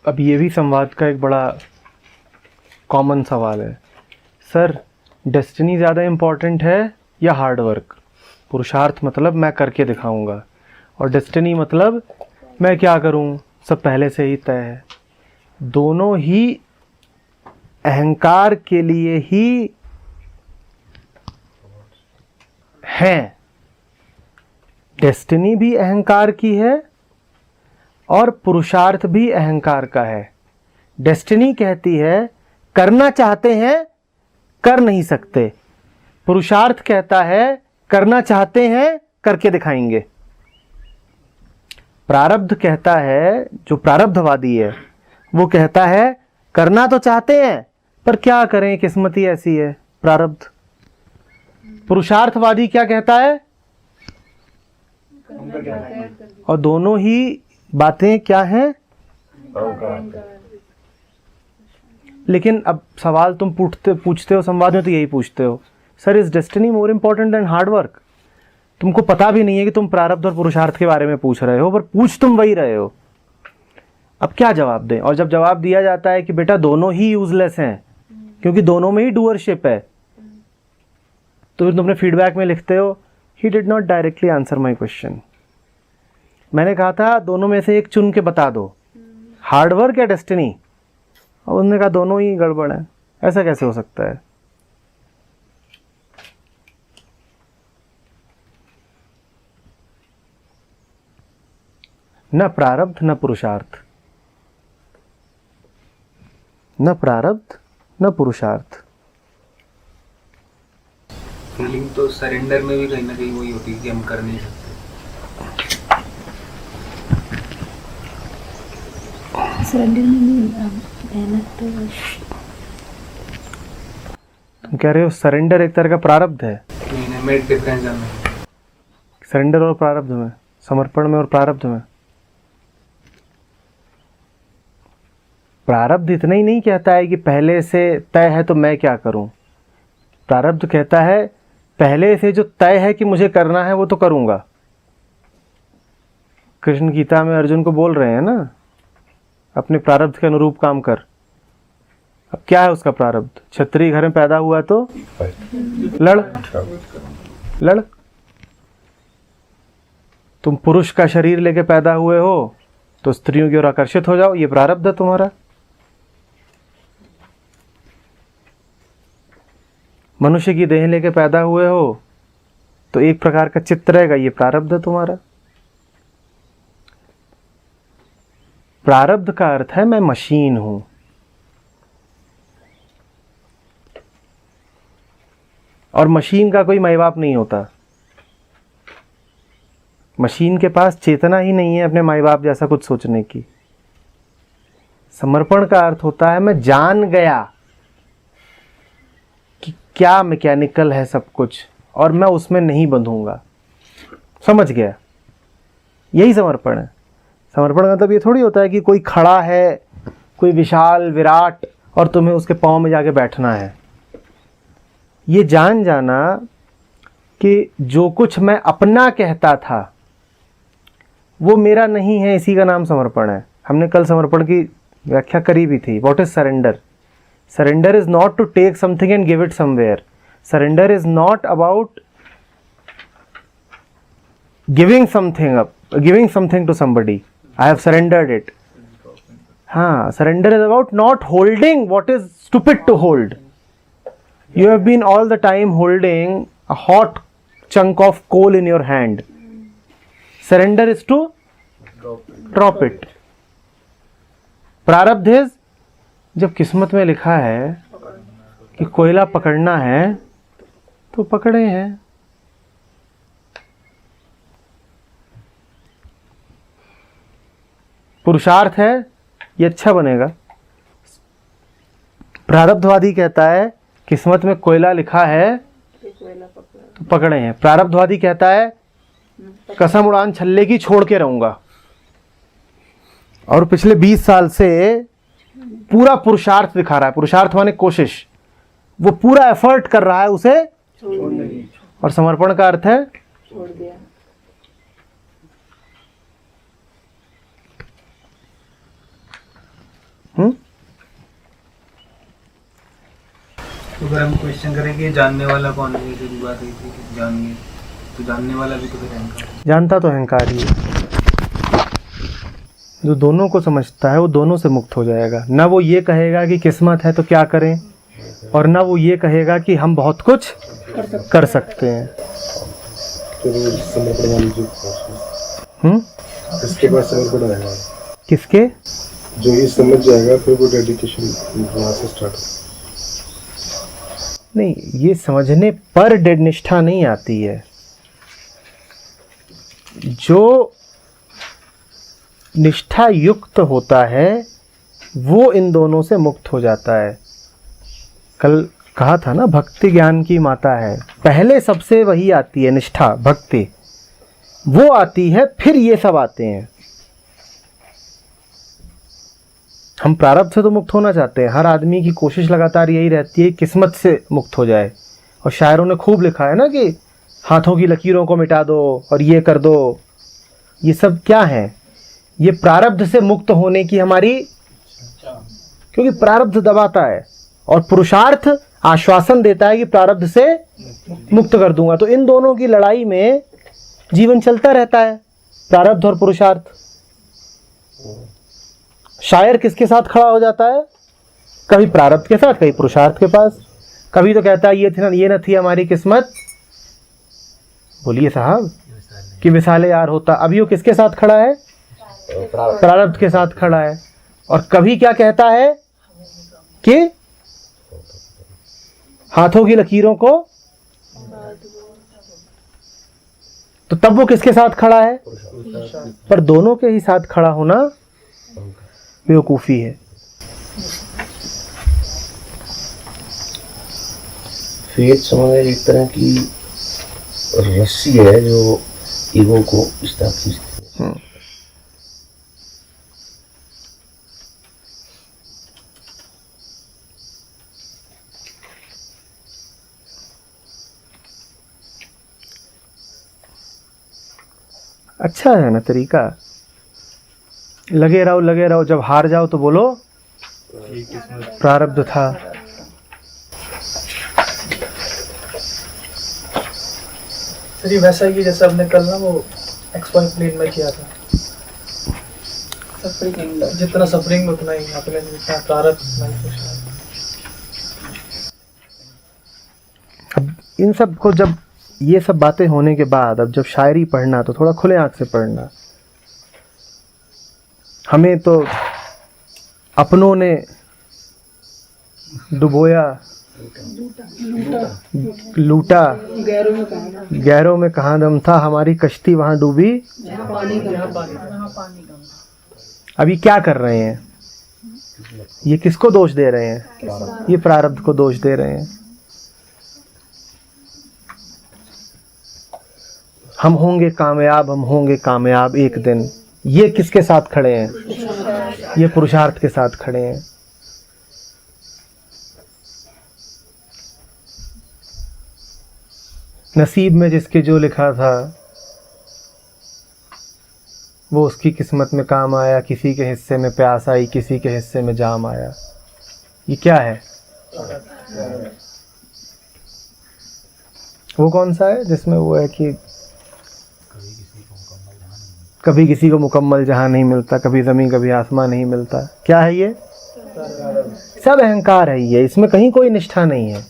अब ये भी संवाद का एक बड़ा कॉमन सवाल है, सर डेस्टिनी ज़्यादा इम्पॉर्टेंट है या हार्ड वर्क? पुरुषार्थ मतलब मैं करके दिखाऊंगा, और डेस्टिनी मतलब मैं क्या करूं सब पहले से ही तय है। दोनों ही अहंकार के लिए ही हैं। डेस्टिनी भी अहंकार की है और पुरुषार्थ भी अहंकार का है। डेस्टिनी कहती है करना चाहते हैं कर नहीं सकते, पुरुषार्थ कहता है करना चाहते हैं करके दिखाएंगे। प्रारब्ध कहता है, जो प्रारब्धवादी है वो कहता है करना तो चाहते हैं पर क्या करें किस्मत ही ऐसी है, प्रारब्ध। पुरुषार्थवादी क्या कहता है? और दोनों ही बातें क्या हैं? लेकिन अब सवाल तुम पूछते हो संवाद में तो यही पूछते हो, sir is destiny more important then hard work? तुमको पता भी नहीं है कि तुम प्रारब्ध और पुरुषार्थ के बारे में पूछ रहे हो, पर पूछ तुम वही रहे हो। अब क्या जवाब दें? और जब जवाब दिया जाता है कि बेटा दोनों ही यूजलेस हैं क्योंकि दोनों में ही डूअरशिप है, तो फिर तुम अपने फीडबैक में लिखते हो he did not directly answer my question. मैंने कहा था दोनों में से एक चुन के बता दो, हार्ड वर्क या डेस्टिनी, और उसने कहा दोनों ही गड़बड़ है। ऐसा कैसे हो सकता है? न प्रारब्ध न पुरुषार्थ, न प्रारब्ध न पुरुषार्थ। फीलिंग तो सरेंडर में भी कहीं ना कहीं वही होती है कि हम कर नहीं सकते। सरेंडर में मेहनत तो तुम कह रहे हो सरेंडर एक तरह का प्रारब्ध है? नहीं, मैं डिफरेंस जानना है। सरेंडर और प्रारब्ध में, समर्पण में और प्रारब्ध में। प्रारब्ध इतना ही नहीं कहता है कि पहले से तय है तो मैं क्या करूं। प्रारब्ध कहता है पहले से जो तय है कि मुझे करना है वो तो करूंगा। कृष्ण गीता में अर्जुन को बोल रहे हैं ना, अपने प्रारब्ध के अनुरूप काम कर। अब क्या है उसका प्रारब्ध? क्षत्रिय घर में पैदा हुआ तो लड़ लड़। तुम पुरुष का शरीर लेके पैदा हुए हो तो स्त्रियों की ओर आकर्षित हो जाओ, ये प्रारब्ध है तुम्हारा। मनुष्य की देह लेके पैदा हुए हो तो एक प्रकार का चित्त रहेगा, ये प्रारब्ध है तुम्हारा। प्रारब्ध का अर्थ है मैं मशीन हूं। और मशीन का कोई माई बाप नहीं होता। मशीन के पास चेतना ही नहीं है अपने माई बाप जैसा कुछ सोचने की। समर्पण का अर्थ होता है मैं जान गया कि क्या मैकेनिकल है सब कुछ और मैं उसमें नहीं बंधूंगा। समझ गया, यही समर्पण है। समर्पण का मतलब ये थोड़ी होता है कि कोई खड़ा है, कोई विशाल विराट, और तुम्हें उसके पांव में जाके बैठना है। ये जान जाना कि जो कुछ मैं अपना कहता था वो मेरा नहीं है, इसी का नाम समर्पण है। हमने कल समर्पण की व्याख्या करी भी थी। What is surrender? Surrender is not to take something and give it somewhere. Surrender is not about giving something up, giving something to somebody. I have surrendered it. हाँ, surrender is about not holding what is stupid to hold. You have been all the time holding a hot chunk of coal in your hand. Surrender is to drop it. प्रारब्ध is जब किस्मत में लिखा है कि कोयला पकड़ना है तो पकड़े हैं। पुरुषार्थ है ये अच्छा बनेगा। प्रारब्धवादी कहता है किस्मत में कोयला लिखा है तो पकड़े हैं। प्रारब्धवादी कहता है कसम उड़ान छल्ले की छोड़ के रहूंगा। और पिछले 20 साल से पूरा पुरुषार्थ दिखा रहा है। पुरुषार्थ माने कोशिश, वो पूरा एफर्ट कर रहा है उसे छोड़ने। और समर्पण का अर्थ है छोड़ दिया। तो अगर हम क्वेश्चन करें कि जानने वाला कौन है, जैसे भी बात हुई थी कि जानिए, तो जानने वाला भी तो फिर अहंकार है। जानता तो अहंकार ही है। जो दोनों को समझता है वो दोनों से मुक्त हो जाएगा। ना वो ये कहेगा कि किस्मत है तो क्या करें, और ना वो ये कहेगा कि हम बहुत कुछ कर सकते हैं। इसके बाद समर्पण रहेगा, किसके? जो ये समझ जाएगा फिर वो डेडिकेशन वहाँ से स्टार्ट। नहीं, ये समझने पर दृढ़ निष्ठा नहीं आती है। जो निष्ठा युक्त होता है वो इन दोनों से मुक्त हो जाता है। कल कहा था ना, भक्ति ज्ञान की माता है। पहले सबसे वही आती है, निष्ठा, भक्ति, वो आती है, फिर ये सब आते हैं। हम प्रारब्ध से तो मुक्त होना चाहते हैं। हर आदमी की कोशिश लगातार यही रहती है किस्मत से मुक्त हो जाए। और शायरों ने खूब लिखा है ना कि हाथों की लकीरों को मिटा दो और ये कर दो। ये सब क्या है? ये प्रारब्ध से मुक्त होने की हमारी, क्योंकि प्रारब्ध दबाता है और पुरुषार्थ आश्वासन देता है कि प्रारब्ध से मुक्त कर दूंगा। तो इन दोनों की लड़ाई में जीवन चलता रहता है, प्रारब्ध और पुरुषार्थ। शायर किसके साथ खड़ा हो जाता है? कभी प्रारब्ध के साथ, कभी पुरुषार्थ के पास। कभी तो कहता है ये न थी हमारी किस्मत, बोलिए साहब, कि विसाले यार होता। अभी वो किसके साथ खड़ा है? प्रारब्ध के साथ खड़ा है। और कभी क्या कहता है कि हाथों की लकीरों को, तो तब वो किसके साथ खड़ा है? पर दोनों के ही साथ खड़ा होना बेवकूफ़ी है। फेथ समझ एक तरह की रस्सी है जो ईगो को इस तरह खींचती है। अच्छा है ना तरीका? लगे रहो, जब हार जाओ तो बोलो प्रारब्ध था। सर ये वैसा ही जैसे आपने कल ना वो एक्सपॉइंट प्लेन में किया था, जितना सफरिंग उतना ही अपने, जितना प्रारब्ध उतना ही पुरुषार्थ। अब इन सब को, जब ये सब बातें होने के बाद, अब जब शायरी पढ़ना तो थोड़ा खुले आंख से पढ़ना। हमें तो अपनों ने डुबोया, लूटा, गैरों में कहाँ दम था, हमारी कश्ती वहां डूबी। अभी क्या कर रहे हैं? ये किसको दोष दे रहे हैं? ये प्रारब्ध को दोष दे रहे हैं। हम होंगे कामयाब एक दिन। ये किसके साथ खड़े हैं? ये पुरुषार्थ के साथ खड़े हैं। नसीब में जिसके जो लिखा था वो उसकी किस्मत में काम आया। किसी के हिस्से में प्यास आई, किसी के हिस्से में जाम आया। ये क्या है? वो कौन सा है जिसमें वो है कि कभी किसी को मुकम्मल जहां नहीं मिलता, कभी ज़मीन कभी आसमान नहीं मिलता। क्या है ये? सब अहंकार है ये, इसमें कहीं कोई निष्ठा नहीं है।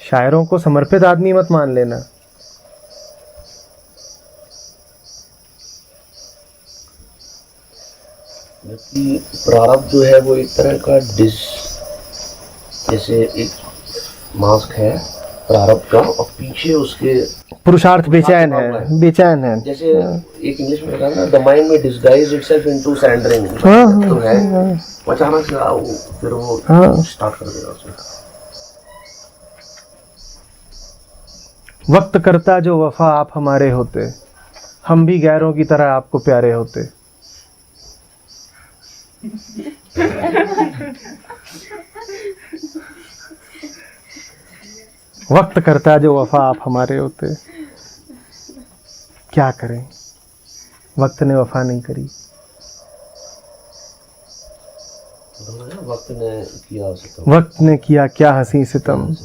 शायरों को समर्पित आदमी मत मान लेना। जबकि प्रारब्ध जो है वो एक तरह का डिश, जैसे एक मास्क है प्रारब्ध का, और पीछे उसके पुरुषार्थ बेचैन है। जैसे एक इंग्लिश में कहा ना, द माइंड में डिस्गाइज इटसेल्फ इनटू सरेंडरिंग। तो है अचानक से आओ, फिर वो स्टार्ट कर देगा उसमें। वक्त करता जो वफा आप हमारे होते, हम भी गैरों की तरह आपको प्यारे होते। वक्त करता जो वफा आप हमारे होते। क्या करें, वक्त ने वफा नहीं करी। वक्त ने किया सितम, वक्त ने किया क्या हंसी सितम,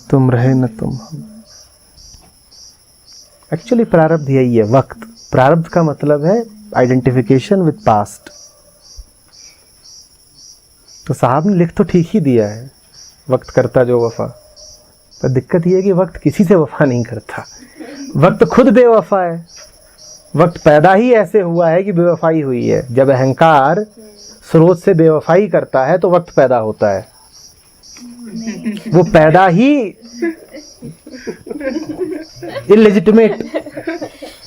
तुम रहे न तुम हम। एक्चुअली प्रारब्ध यही है, वक्त। प्रारब्ध का मतलब है आइडेंटिफिकेशन विद पास्ट। तो साहब ने लिख तो ठीक ही दिया है, वक्त करता जो वफा, पर दिक्कत यह है कि वक्त किसी से वफा नहीं करता। वक्त खुद बेवफा है। वक्त पैदा ही ऐसे हुआ है कि बेवफाई हुई है। जब अहंकार स्रोत से बेवफाई करता है तो वक्त पैदा होता है। वो पैदा ही इलेजिटिमेट।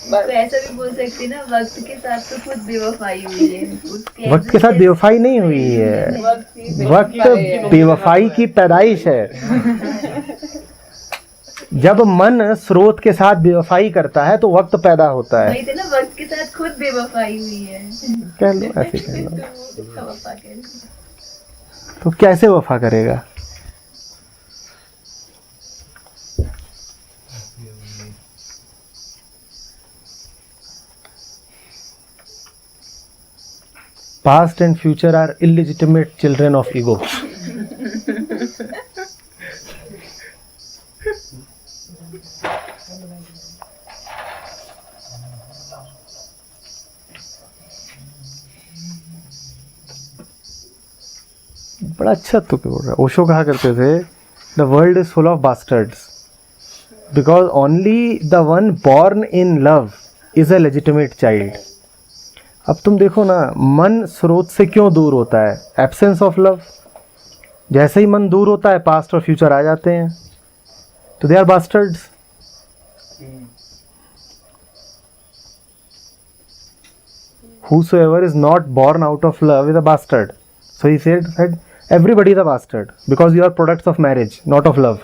तो ऐसा भी बोल सकते ना, वक्त के साथ तो खुद बेवफाई हुई है। वक्त के साथ बेवफाई नहीं हुई है, वक्त बेवफाई की पैदाइश है। जब मन स्रोत के साथ बेवफाई करता है तो वक्त पैदा होता है। वही थे ना, वक्त के साथ खुद बेवफाई हुई है। कह लो, ऐसे कह लो। तो वफा कह लो। तो कैसे वफा करेगा? Past and future are illegitimate children of ego. बड़ा अच्छा तो क्या बोल रहा है। ओशो कहा करते थे, the world is full of bastards because only the one born in love is a legitimate child. अब तुम देखो ना, मन स्रोत से क्यों दूर होता है? Absence of love. जैसे ही मन दूर होता है पास्ट और फ्यूचर आ जाते हैं, तो they are bastards. Whosoever is not born out of love is a bastard. So he said everybody is a bastard because you are products of marriage, not of love.